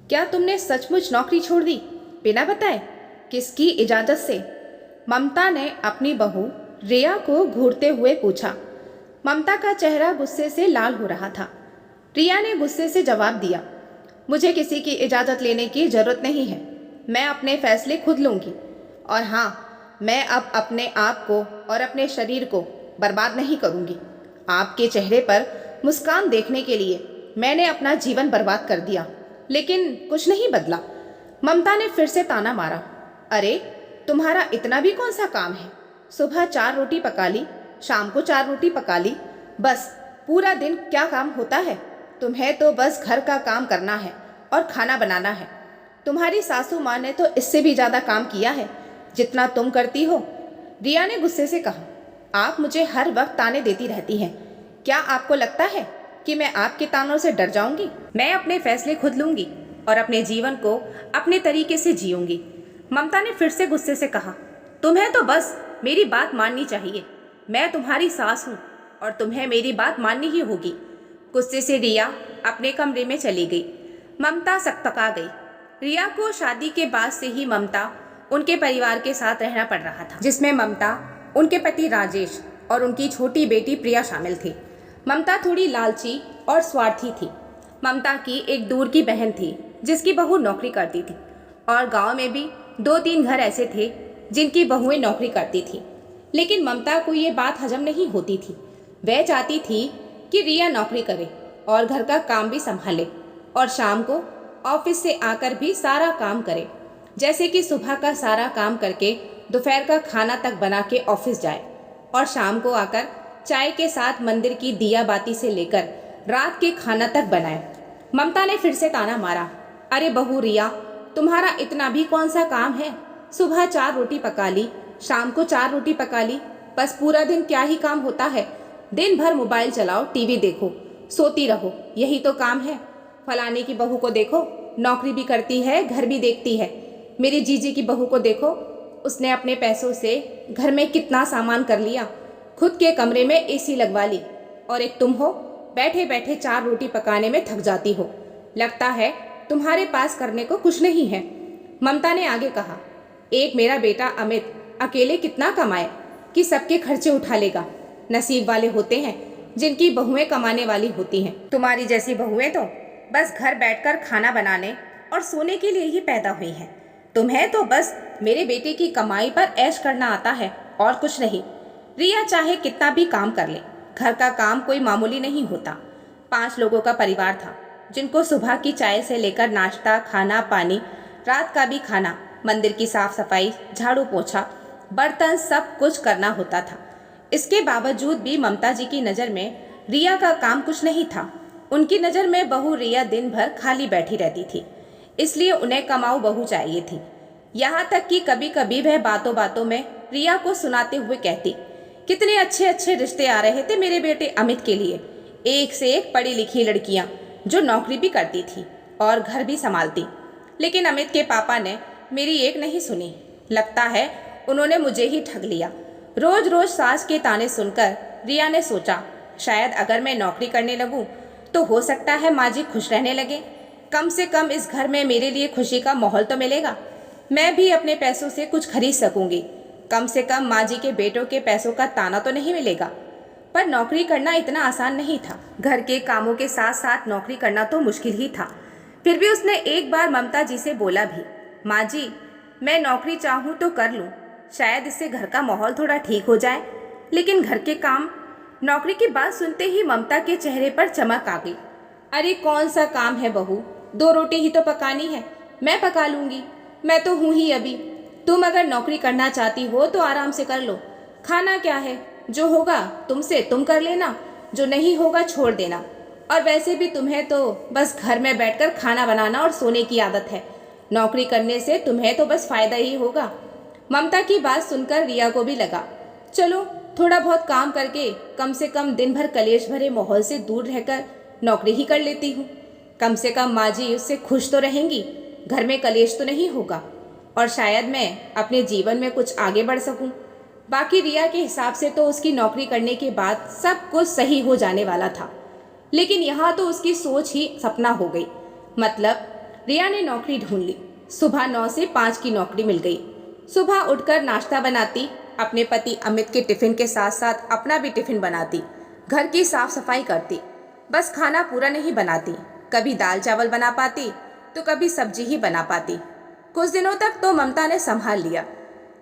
क्या तुमने सचमुच नौकरी छोड़ दी बिना बताए? किसकी इजाज़त से? ममता ने अपनी बहू रिया को घूरते हुए पूछा। ममता का चेहरा गुस्से से लाल हो रहा था। रिया ने गुस्से से जवाब दिया, मुझे किसी की इजाज़त लेने की ज़रूरत नहीं है। मैं अपने फैसले खुद लूँगी। और हाँ, मैं अब अपने आप को और अपने शरीर को बर्बाद नहीं करूँगी। आपके चेहरे पर मुस्कान देखने के लिए मैंने अपना जीवन बर्बाद कर दिया, लेकिन कुछ नहीं बदला। ममता ने फिर से ताना मारा। अरे, तुम्हारा इतना भी कौन सा काम है? सुबह 4 रोटी पका ली, शाम को 4 रोटी पका ली, बस पूरा दिन क्या काम होता है? तुम्हें तो बस घर का काम करना है और खाना बनाना है। तुम्हारी सासू माँ ने तो इससे भी ज़्यादा काम किया है जितना तुम करती हो। रिया ने गुस्से से कहा, आप मुझे हर वक्त ताने देती रहती हैं। क्या आपको लगता है कि मैं आपके तानों से डर जाऊंगी? मैं अपने फैसले खुद लूंगी और अपने जीवन को अपने तरीके से जीऊंगी। ममता ने फिर से गुस्से से कहा, तुम्हें तो बस मेरी बात माननी चाहिए। मैं तुम्हारी सास हूँ और तुम्हें मेरी बात माननी ही होगी। गुस्से से रिया अपने कमरे में चली गई। ममता सकपका गई। रिया को शादी के बाद से ही ममता उनके परिवार के साथ रहना पड़ रहा था, जिसमें ममता, उनके पति राजेश और उनकी छोटी बेटी प्रिया शामिल थी। ममता थोड़ी लालची और स्वार्थी थी। ममता की एक दूर की बहन थी जिसकी बहू नौकरी करती थी, और गांव में भी 2-3 घर ऐसे थे जिनकी बहुएं नौकरी करती थी। लेकिन ममता को ये बात हजम नहीं होती थी। वह चाहती थी कि रिया नौकरी करे और घर का काम भी संभाले और शाम को ऑफिस से आकर भी सारा काम करे, जैसे कि सुबह का सारा काम करके दोपहर का खाना तक बना के ऑफिस जाए और शाम को आकर चाय के साथ मंदिर की दिया बाती से लेकर रात के खाना तक बनाए। ममता ने फिर से ताना मारा, अरे बहू रिया, तुम्हारा इतना भी कौन सा काम है? सुबह 4 रोटी पका ली, शाम को 4 रोटी पका ली, बस पूरा दिन क्या ही काम होता है? दिन भर मोबाइल चलाओ, टीवी देखो, सोती रहो, यही तो काम है। फलाने की बहू को देखो, नौकरी भी करती है, घर भी देखती है। मेरी जीजी की बहू को देखो, उसने अपने पैसों से घर में कितना सामान कर लिया, खुद के कमरे में एसी लगवा ली, और एक तुम हो, बैठे बैठे 4 रोटी पकाने में थक जाती हो। लगता है तुम्हारे पास करने को कुछ नहीं है। ममता ने आगे कहा, एक मेरा बेटा अमित अकेले कितना कमाए कि सबके खर्चे उठा लेगा? नसीब वाले होते हैं जिनकी बहुएं कमाने वाली होती हैं। तुम्हारी जैसी बहुएं तो बस घर बैठकर खाना बनाने और सोने के लिए ही पैदा हुई हैं। तुम्हें तो बस मेरे बेटे की कमाई पर ऐश करना आता है और कुछ नहीं। रिया चाहे कितना भी काम कर ले, घर का काम कोई मामूली नहीं होता। 5 लोगों का परिवार था जिनको सुबह की चाय से लेकर नाश्ता, खाना, पानी, रात का भी खाना, मंदिर की साफ सफाई, झाड़ू पोछा, बर्तन, सब कुछ करना होता था। इसके बावजूद भी ममता जी की नज़र में रिया का काम कुछ नहीं था। उनकी नज़र में बहू रिया दिन भर खाली बैठी रहती थी, इसलिए उन्हें कमाऊ बहू चाहिए थी। यहाँ तक कि कभी कभी वह बातों बातों में रिया को सुनाते हुए कहती, कितने अच्छे अच्छे रिश्ते आ रहे थे मेरे बेटे अमित के लिए, एक से एक पढ़ी लिखी लड़कियाँ जो नौकरी भी करती थी और घर भी संभालती। लेकिन अमित के पापा ने मेरी एक नहीं सुनी। लगता है उन्होंने मुझे ही ठग लिया। रोज रोज सास के ताने सुनकर रिया ने सोचा, शायद अगर मैं नौकरी करने लगूं तो हो सकता है माँ जी खुश रहने लगे। कम से कम इस घर में मेरे लिए खुशी का माहौल तो मिलेगा। मैं भी अपने पैसों से कुछ खरीद सकूंगी। कम से कम माँ जी के बेटों के पैसों का ताना तो नहीं मिलेगा। पर नौकरी करना इतना आसान नहीं था। घर के कामों के साथ साथ नौकरी करना तो मुश्किल ही था। फिर भी उसने एक बार ममता जी से बोला भी, माँ जी, मैं नौकरी चाहूँ तो कर लूँ, शायद इससे घर का माहौल थोड़ा ठीक हो जाए। लेकिन घर के काम। नौकरी की बात सुनते ही ममता के चेहरे पर चमक आ गई। अरे कौन सा काम है बहू, 2 रोटी ही तो पकानी है, मैं पका लूँगी, मैं तो हूँ ही अभी। तुम अगर नौकरी करना चाहती हो तो आराम से कर लो। खाना क्या है, जो होगा तुमसे तुम कर लेना, जो नहीं होगा छोड़ देना। और वैसे भी तुम्हें तो बस घर में बैठकर खाना बनाना और सोने की आदत है। नौकरी करने से तुम्हें तो बस फ़ायदा ही होगा। ममता की बात सुनकर रिया को भी लगा, चलो थोड़ा बहुत काम करके कम से कम दिन भर कलेश भरे माहौल से दूर रहकर नौकरी ही कर लेती हूँ। कम से कम माँ जी उससे खुश तो रहेंगी, घर में कलेश तो नहीं होगा, और शायद मैं अपने जीवन में कुछ आगे बढ़ सकूँ। बाकी रिया के हिसाब से तो उसकी नौकरी करने के बाद सब कुछ सही हो जाने वाला था, लेकिन यहाँ तो उसकी सोच ही सपना हो गई। मतलब रिया ने नौकरी ढूंढ ली। सुबह 9 से 5 की नौकरी मिल गई। सुबह उठकर नाश्ता बनाती, अपने पति अमित के टिफिन के साथ साथ अपना भी टिफिन बनाती, घर की साफ सफाई करती। बस खाना पूरा नहीं बनाती, कभी दाल चावल बना पाती तो कभी सब्जी ही बना पाती। कुछ दिनों तक तो ममता ने संभाल लिया,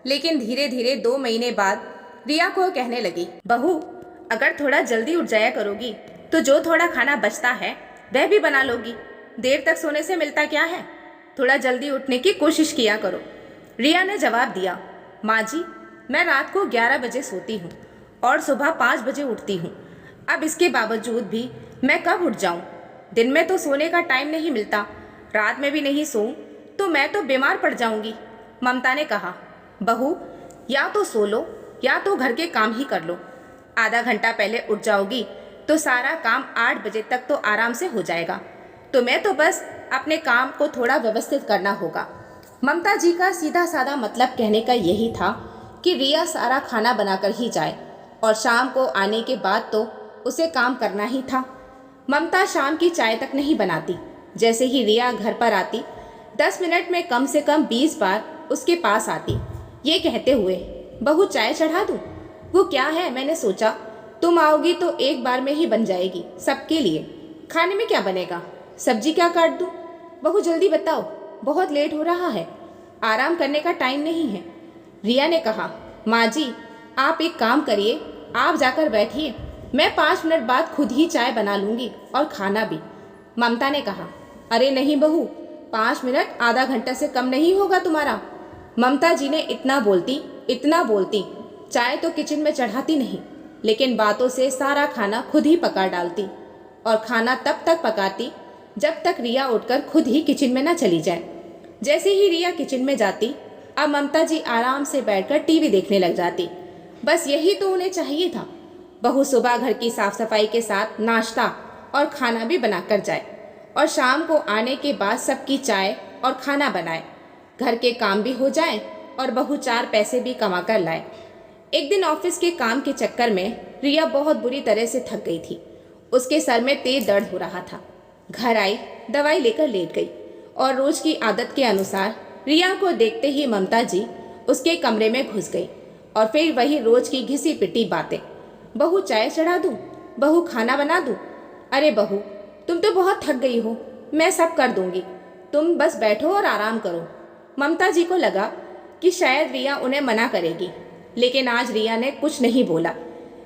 लेकिन धीरे धीरे 2 महीने बाद रिया को कहने लगी, बहू अगर थोड़ा जल्दी उठ जाया करोगी तो जो थोड़ा खाना बचता है वह भी बना लोगी। देर तक सोने से मिलता क्या है, थोड़ा जल्दी उठने की कोशिश किया करो। रिया ने जवाब दिया, माँ जी मैं रात को 11 बजे सोती हूँ और सुबह 5 बजे उठती हूँ। अब इसके बावजूद भी मैं कब उठ जाऊँ? दिन में तो सोने का टाइम नहीं मिलता, रात में भी नहीं सोऊं तो मैं तो बीमार पड़ जाऊंगी। ममता ने कहा, बहू या तो सो लो या तो घर के काम ही कर लो। आधा घंटा पहले उठ जाओगी तो सारा काम 8 बजे तक तो आराम से हो जाएगा। तुम्हें तो बस अपने काम को थोड़ा व्यवस्थित करना होगा। ममता जी का सीधा साधा मतलब कहने का यही था कि रिया सारा खाना बनाकर ही जाए और शाम को आने के बाद तो उसे काम करना ही था। ममता शाम की चाय तक नहीं बनाती। जैसे ही रिया घर पर आती 10 मिनट में कम से कम 20 बार उसके पास आती, ये कहते हुए, बहू चाय चढ़ा दूँ? वो क्या है, मैंने सोचा तुम आओगी तो एक बार में ही बन जाएगी सबके लिए। खाने में क्या बनेगा? सब्जी क्या काट दूँ? बहू जल्दी बताओ, बहुत लेट हो रहा है, आराम करने का टाइम नहीं है। रिया ने कहा, माँ जी आप एक काम करिए, आप जाकर बैठिए, मैं 5 मिनट बाद खुद ही चाय बना लूँगी और खाना भी। ममता ने कहा, अरे नहीं बहू, 5 मिनट आधा घंटा से कम नहीं होगा तुम्हारा। ममता जी ने इतना बोलती चाय तो किचन में चढ़ाती नहीं, लेकिन बातों से सारा खाना खुद ही पका डालती और खाना तब तक पकाती जब तक रिया उठकर खुद ही किचन में न चली जाए। जैसे ही रिया किचन में जाती, अब ममता जी आराम से बैठकर टीवी देखने लग जाती। बस यही तो उन्हें चाहिए था, बहू सुबह घर की साफ सफाई के साथ नाश्ता और खाना भी बनाकर जाए और शाम को आने के बाद सबकी चाय और खाना बनाए, घर के काम भी हो जाए और बहू 4 पैसे भी कमा कर लाए। एक दिन ऑफिस के काम के चक्कर में रिया बहुत बुरी तरह से थक गई थी। उसके सर में तेज दर्द हो रहा था। घर आई, दवाई लेकर लेट गई और रोज की आदत के अनुसार रिया को देखते ही ममता जी उसके कमरे में घुस गई और फिर वही रोज की घिसी पिटी बातें, बहू चाय चढ़ा दूँ, बहू खाना बना दूँ। अरे बहू तुम तो बहुत थक गई हो, मैं सब कर दूंगी, तुम बस बैठो और आराम करो। ममता जी को लगा कि शायद रिया उन्हें मना करेगी, लेकिन आज रिया ने कुछ नहीं बोला,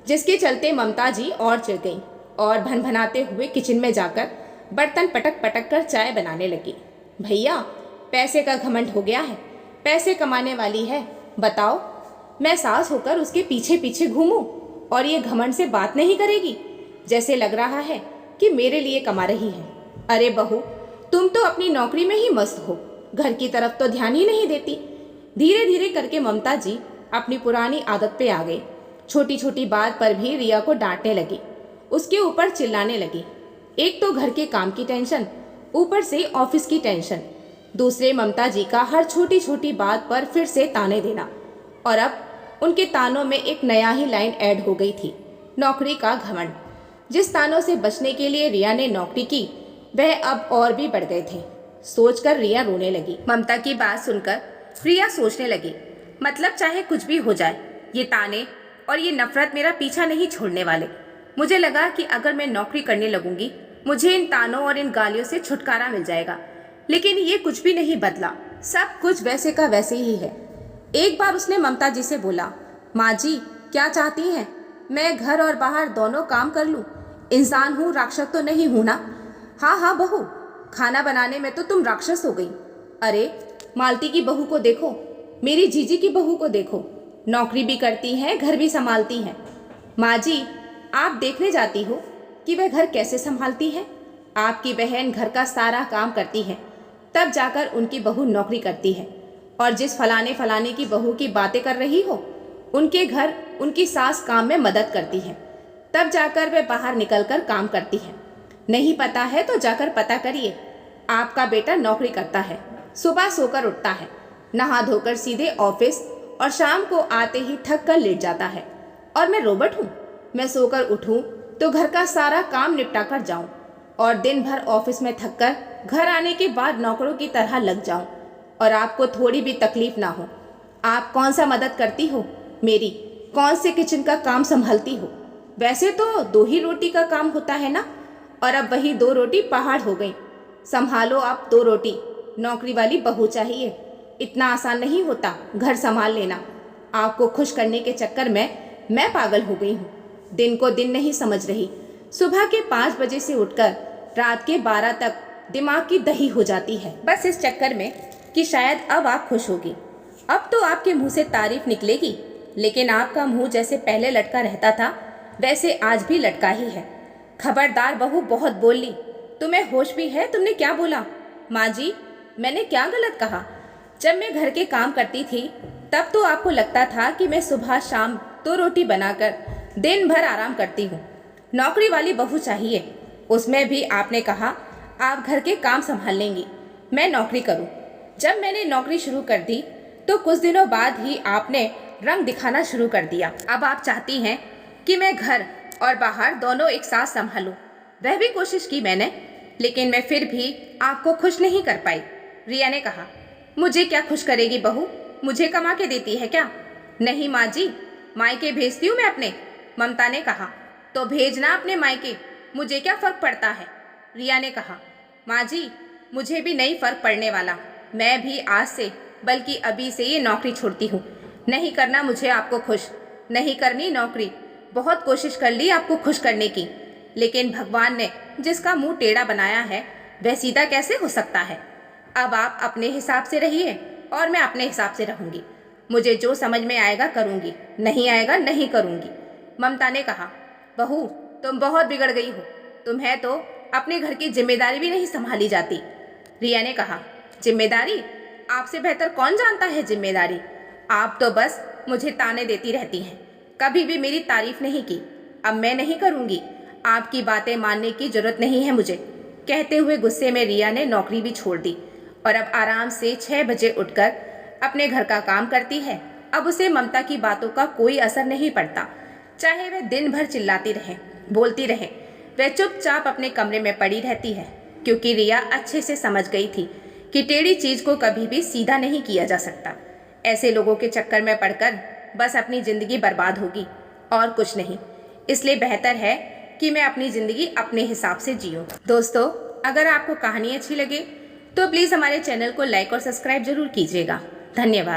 जिसके चलते ममता जी और चिढ़ गई और भनभनाते हुए किचन में जाकर बर्तन पटक पटक कर चाय बनाने लगी। भैया पैसे का घमंड हो गया है, पैसे कमाने वाली है, बताओ मैं सास होकर उसके पीछे पीछे घूमूं और ये घमंड से बात नहीं करेगी? जैसे लग रहा है कि मेरे लिए कमा रही है। अरे बहू तुम तो अपनी नौकरी में ही मस्त हो, घर की तरफ तो ध्यान ही नहीं देती। धीरे धीरे करके ममता जी अपनी पुरानी आदत पे आ गई। छोटी छोटी बात पर भी रिया को डांटने लगी, उसके ऊपर चिल्लाने लगी। एक तो घर के काम की टेंशन, ऊपर से ऑफिस की टेंशन, दूसरे ममता जी का हर छोटी छोटी बात पर फिर से ताने देना। और अब उनके तानों में एक नया ही लाइन ऐड हो गई थी, नौकरी का घमंड। जिस तानों से बचने के लिए रिया ने नौकरी की, वह अब और भी बढ़ गए थे। सोचकर रिया रोने लगी। ममता की बात सुनकर रिया सोचने लगी, मतलब चाहे कुछ भी हो जाए, ये ताने और ये नफरत मेरा पीछा नहीं छोड़ने वाले। मुझे लगा कि अगर मैं नौकरी करने लगूंगी, मुझे इन तानों और इन गालियों से छुटकारा मिल जाएगा, लेकिन ये कुछ भी नहीं बदला, सब कुछ वैसे का वैसे ही है। एक बार उसने ममता जी से बोला, माँ जी क्या चाहती हैं, मैं घर और बाहर दोनों काम कर लूँ? इंसान हूँ, राक्षस तो नहीं हूँ ना? हाँ हाँ बहू, खाना बनाने में तो तुम राक्षस हो गई। अरे मालती की बहू को देखो, मेरी जीजी की बहू को देखो, नौकरी भी करती हैं, घर भी संभालती हैं। माँ जी आप देखने जाती हो कि वह घर कैसे संभालती है? आपकी बहन घर का सारा काम करती है, तब जाकर उनकी बहू नौकरी करती है। और जिस फलाने फलाने की बहू की बातें कर रही हो, उनके घर उनकी सास काम में मदद करती है, तब जाकर वह बाहर निकलकर काम करती है। नहीं पता है तो जाकर पता करिए। आपका बेटा नौकरी करता है, सुबह सोकर उठता है, नहा धोकर सीधे ऑफिस और शाम को आते ही थक कर लेट जाता है। और मैं रोबोट हूँ? मैं सोकर उठूँ तो घर का सारा काम निपटा कर जाऊँ और दिन भर ऑफिस में थक कर घर आने के बाद नौकरों की तरह लग जाऊं और आपको थोड़ी भी तकलीफ ना हो। आप कौन सा मदद करती हो मेरी, कौन से किचन का काम संभालती हो? वैसे तो 2 ही रोटी का काम होता है ना, और अब वही 2 रोटी पहाड़ हो गई। संभालो आप 2 रोटी। नौकरी वाली बहू चाहिए, इतना आसान नहीं होता घर संभाल लेना। आपको खुश करने के चक्कर में मैं पागल हो गई हूँ। दिन को दिन नहीं समझ रही। सुबह के 5 बजे से उठकर रात के 12 तक दिमाग की दही हो जाती है, बस इस चक्कर में कि शायद अब आप खुश होगी। अब तो आपके मुंह से तारीफ निकलेगी, लेकिन आपका मुंह जैसे पहले लटका रहता था वैसे आज भी लटका ही है। खबरदार बहू, बहुत बोल ली। तुम्हें होश भी है? तुमने क्या बोला? माँ जी, मैंने क्या गलत कहा? जब मैं घर के काम करती थी तब तो आपको लगता था कि मैं सुबह शाम 2 रोटी बनाकर दिन भर आराम करती हूँ। नौकरी वाली बहू चाहिए, उसमें भी आपने कहा आप घर के काम संभाल लेंगी, मैं नौकरी करूँ। जब मैंने नौकरी शुरू कर दी तो कुछ दिनों बाद ही आपने रंग दिखाना शुरू कर दिया। अब आप चाहती हैं कि मैं घर और बाहर दोनों एक साथ संभालूं। वह भी कोशिश की मैंने, लेकिन मैं फिर भी आपको खुश नहीं कर पाई। रिया ने कहा, मुझे क्या खुश करेगी बहू? मुझे कमा के देती है क्या? नहीं माँ जी, मायके भेजती हूँ मैं अपने। ममता ने कहा, तो भेजना अपने मायके, मुझे क्या फर्क पड़ता है? रिया ने कहा, माँ जी, मुझे भी नहीं फर्क पड़ने वाला। मैं भी आज से, बल्कि अभी से ये नौकरी छोड़ती हूँ। नहीं करना मुझे आपको खुश, नहीं करनी नौकरी। बहुत कोशिश कर ली आपको खुश करने की, लेकिन भगवान ने जिसका मुंह टेढ़ा बनाया है वह सीधा कैसे हो सकता है? अब आप अपने हिसाब से रहिए और मैं अपने हिसाब से रहूँगी। मुझे जो समझ में आएगा करूँगी, नहीं आएगा नहीं करूँगी। ममता ने कहा, बहू तुम बहुत बिगड़ गई हो। तुम्हें तो अपने घर की जिम्मेदारी भी नहीं संभाली जाती। रिया ने कहा, जिम्मेदारी? आपसे बेहतर कौन जानता है जिम्मेदारी? आप तो बस मुझे ताने देती रहती हैं, कभी भी मेरी तारीफ नहीं की। अब मैं नहीं करूँगी, आपकी बातें मानने की जरूरत नहीं है मुझे। कहते हुए गुस्से में रिया ने नौकरी भी छोड़ दी और अब आराम से 6 बजे उठकर अपने घर का काम करती है। अब उसे ममता की बातों का कोई असर नहीं पड़ता। चाहे वह दिन भर चिल्लाती रहे, बोलती रहे, वह चुपचाप अपने कमरे में पड़ी रहती है, क्योंकि रिया अच्छे से समझ गई थी कि टेढ़ी चीज को कभी भी सीधा नहीं किया जा सकता। ऐसे लोगों के चक्कर में पड़कर बस अपनी जिंदगी बर्बाद होगी और कुछ नहीं। इसलिए बेहतर है कि मैं अपनी जिंदगी अपने हिसाब से जीऊं। दोस्तों, अगर आपको कहानी अच्छी लगे तो प्लीज़ हमारे चैनल को लाइक और सब्सक्राइब जरूर कीजिएगा। धन्यवाद।